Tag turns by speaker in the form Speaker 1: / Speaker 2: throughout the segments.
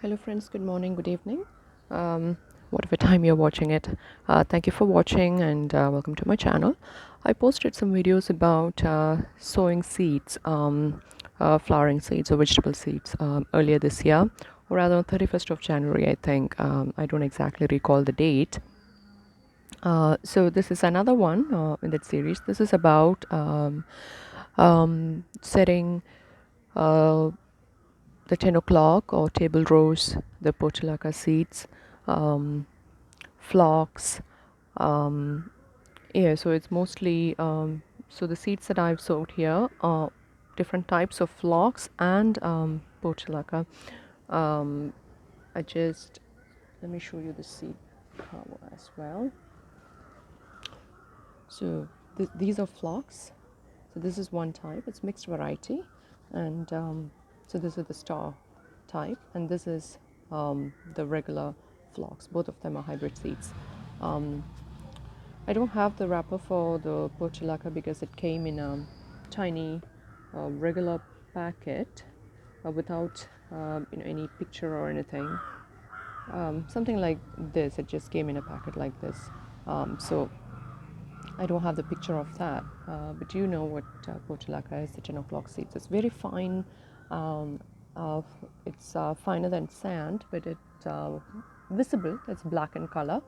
Speaker 1: Hello friends, good morning, good evening, whatever time you're watching it. Thank you for watching and welcome to my channel. I posted some videos about sowing seeds, flowering seeds or vegetable seeds earlier this year, or rather on 31st of January, I think. I don't exactly recall the date. So this is another one in that series. This is about setting uh, the 10 o'clock or table rose, the portulaca seeds, phlox. Um, yeah, so it's mostly, so the seeds that I've sowed here are different types of phlox and portulaca. Um, let me show you the seed cover as well. So these are phlox. So this is one type, it's mixed variety. And so this is the star type, and this is the regular phlox. Both of them are hybrid seeds. Um, I don't have the wrapper for the portulaca because it came in a tiny regular packet without any picture or anything. Something like this, it just came in a packet like this. So I don't have the picture of that, but you know what portulaca is, the 10 o'clock seeds. It's very fine. Um, uh, it's finer than sand, but it's visible. It's black in color.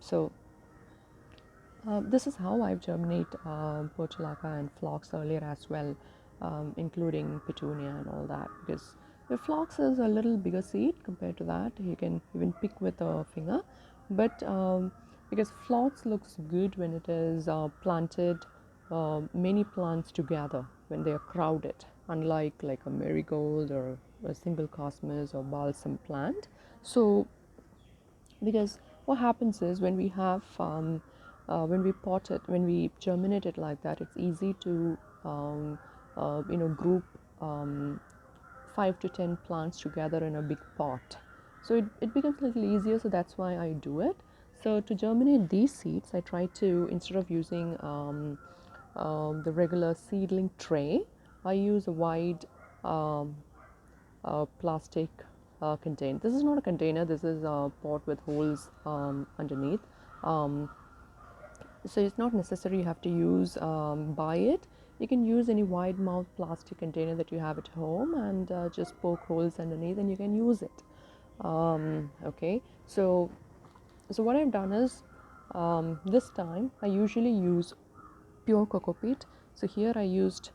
Speaker 1: So this is how I've germinate portulaca and phlox earlier as well, including petunia and all that. Because the phlox is a little bigger seed compared to that. You can even pick with a finger, but because phlox looks good when it is planted many plants together when they are crowded, unlike like a marigold or a single cosmos or balsam plant. So because what happens is when we have when we pot it, when we germinate it like that, it's easy to group 5 to 10 plants together in a big pot, so it becomes a little easier. So that's why I do it. So to germinate these seeds, I try to, instead of using the regular seedling tray, I use a wide um, plastic container. This is not a container, this is a pot with holes underneath. Um, so it's not necessary you have to use buy it. You can use any wide mouth plastic container that you have at home and just poke holes underneath and you can use it. Okay, so what I've done is this time I usually use pure coco peat. So here I used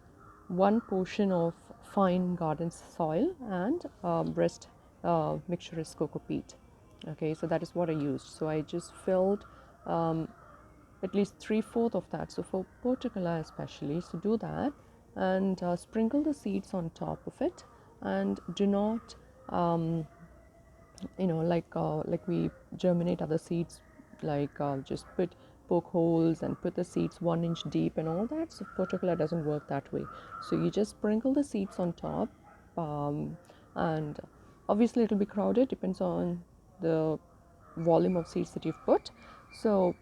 Speaker 1: one portion of fine garden soil and rest mixture is coco peat. Okay, so that is what I used. So I just filled at least 3/4 of that. So for portulaca especially, so do that and sprinkle the seeds on top of it, and do not like we germinate other seeds, like just poke holes and put the seeds 1 inch deep and all that. So portulaca doesn't work that way. So you just sprinkle the seeds on top, and obviously it'll be crowded, depends on the volume of seeds that you've put. So,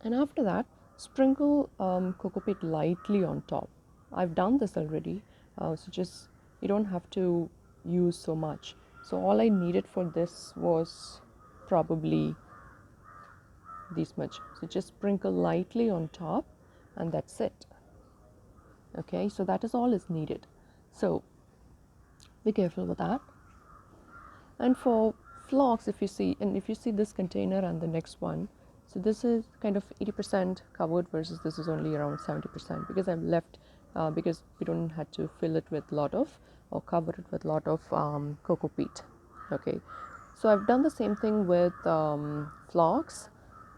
Speaker 1: and after that, sprinkle coco peat lightly on top. I've done this already, so just, you don't have to use so much. So all I needed for this was probably this much. So just sprinkle lightly on top, and that's it. Okay, so that is all is needed. So be careful with that. And for phlox, if you see this container and the next one, so this is kind of 80% covered versus this is only around 70%, because I've left because we don't have to fill it with lot of, or cover it with lot of coco peat. Okay, so I've done the same thing with phlox.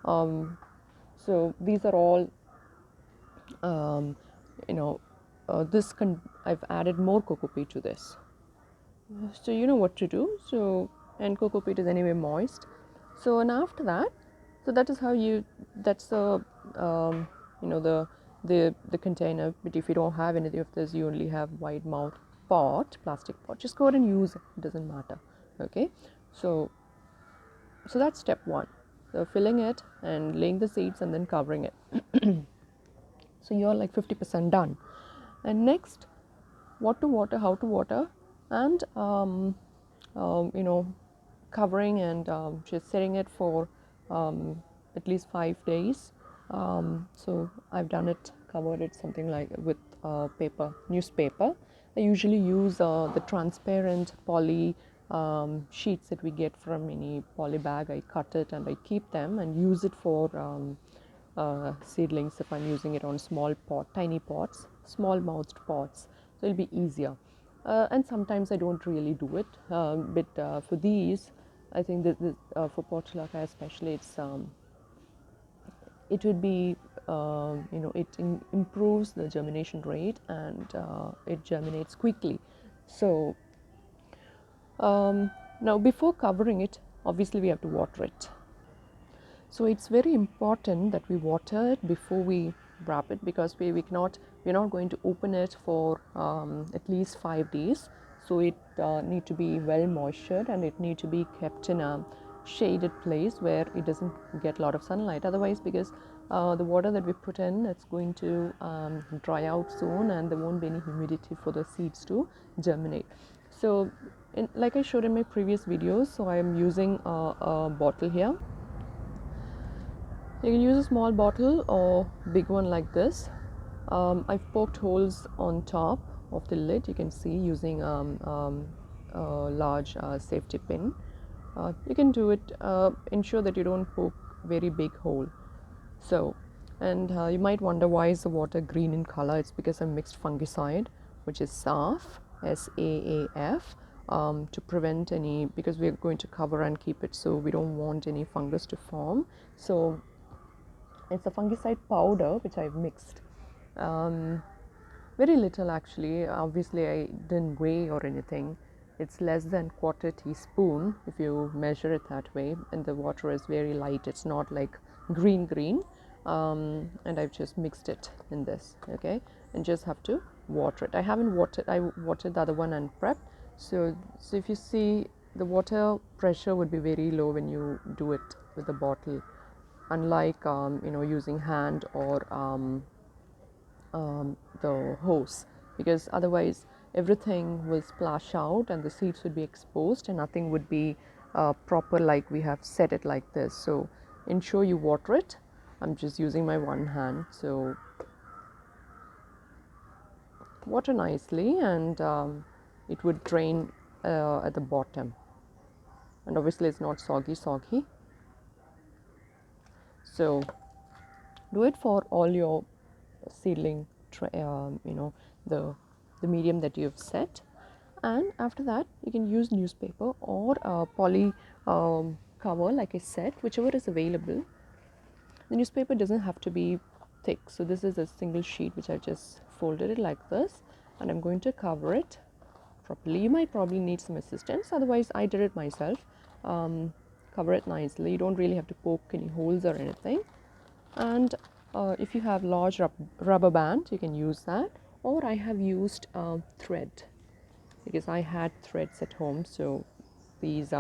Speaker 1: So these are all um, you know I've added more coco peat to this. So you know what to do. So, and coco peat is anyway moist. So, and after that, so that is how you, that's the you know the container. But if you don't have any of this, you only have wide mouth pot, plastic pot, just go ahead and use it, it doesn't matter. Okay, so that's step one. So filling it and laying the seeds and then covering it. So you're like 50% done. And next, what to water, how to water, and you know, covering and just setting it for at least 5 days. So I've done it, covered it something like with paper, newspaper. I usually use the transparent poly sheets that we get from any poly bag. I cut it and I keep them and use it for seedlings if I'm using it on small pot, tiny pots, small mouthed pots. So it'll be easier. And sometimes I don't really do it, but for these, I think that for portulaca especially, it would be it improves the germination rate and it germinates quickly. So now before covering it, obviously we have to water it. So it's very important that we water it before we wrap it, because we're not going to open it for at least 5 days. So it need to be well moistured and it need to be kept in a shaded place where it doesn't get a lot of sunlight. Otherwise, because the water that we put in, it's going to dry out soon and there won't be any humidity for the seeds to germinate. So like I showed in my previous videos, so I am using a bottle here. You can use a small bottle or big one like this. I've poked holes on top of the lid, you can see, using a large safety pin. You can do it, ensure that you don't poke very big hole. So, and you might wonder why is the water green in color. It's because I mixed fungicide, which is SAF, SAAF, to prevent any, because we're going to cover and keep it, so we don't want any fungus to form. So it's a fungicide powder which I've mixed. Very little actually. Obviously, I didn't weigh or anything. It's less than quarter teaspoon if you measure it that way, and the water is very light. It's not like green, and I've just mixed it in this, okay, and just have to water it. I haven't watered. I watered the other one and prepped. So if you see, the water pressure would be very low when you do it with the bottle, unlike using hand or the hose, because otherwise everything will splash out and the seeds would be exposed and nothing would be proper like we have set it like this. So ensure you water it. I'm just using my one hand, so water nicely, and it would drain at the bottom, and obviously it's not soggy. So do it for all your seedling the medium that you've set, and after that you can use newspaper or poly cover, like I said, whichever is available. The newspaper doesn't have to be thick, so this is a single sheet which I just folded it like this, and I'm going to cover it properly. You might probably need some assistance, otherwise I did it myself. Cover it nicely. You don't really have to poke any holes or anything. And if you have large rubber band, you can use that, or I have used thread, because I had threads at home. So these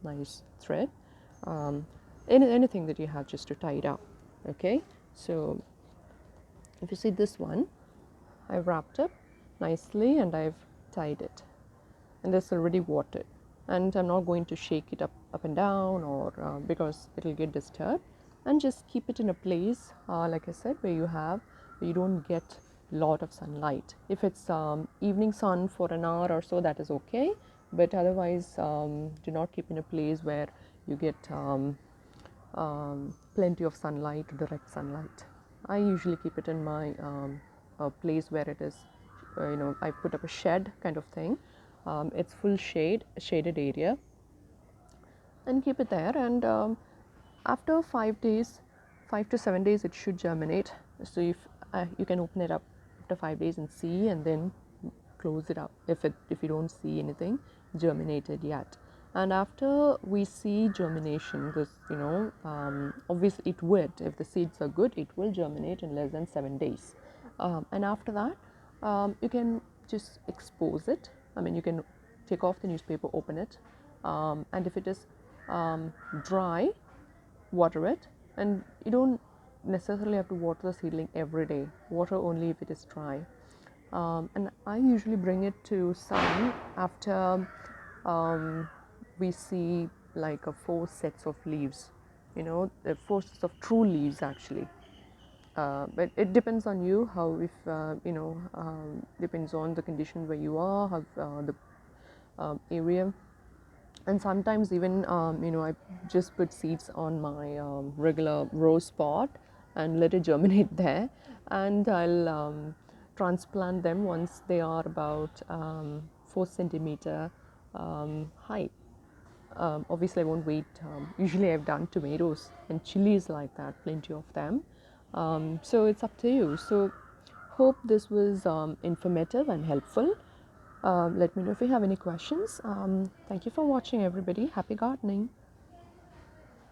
Speaker 1: nice thread, anything that you have just to tie it up, okay. So if you see this one, I've wrapped up nicely and I've tied it, and this already watered, and I'm not going to shake it up and down, or because it'll get disturbed. And just keep it in a place, like I said, where you don't get lot of sunlight. If it's evening sun for an hour or so, that is okay, but otherwise do not keep in a place where you get plenty of sunlight, direct sunlight. I usually keep it in my a place where it is, I put up a shed kind of thing. It's full shaded area, and keep it there. And after 5 days, 5 to 7 days, it should germinate. So if you can open it up after 5 days and see, and then close it up if you don't see anything germinated yet. And after we see germination, this obviously it would, if the seeds are good, it will germinate in less than 7 days. And after that, you can just expose it. I mean, you can take off the newspaper, open it, and if it is dry, water it. And you don't necessarily have to water the seedling every day. Water only if it is dry. And I usually bring it to sun after we see like four sets of leaves, four sets of true leaves actually. But it depends on you how, if depends on the condition where you are, how the area. And sometimes even I just put seeds on my regular rose pot and let it germinate there, and I'll transplant them once they are about 4 centimeter high. Obviously I won't wait. Usually I've done tomatoes and chilies like that, plenty of them. So it's up to you. So hope this was informative and helpful. Let me know if you have any questions. Thank you for watching, everybody. Happy gardening.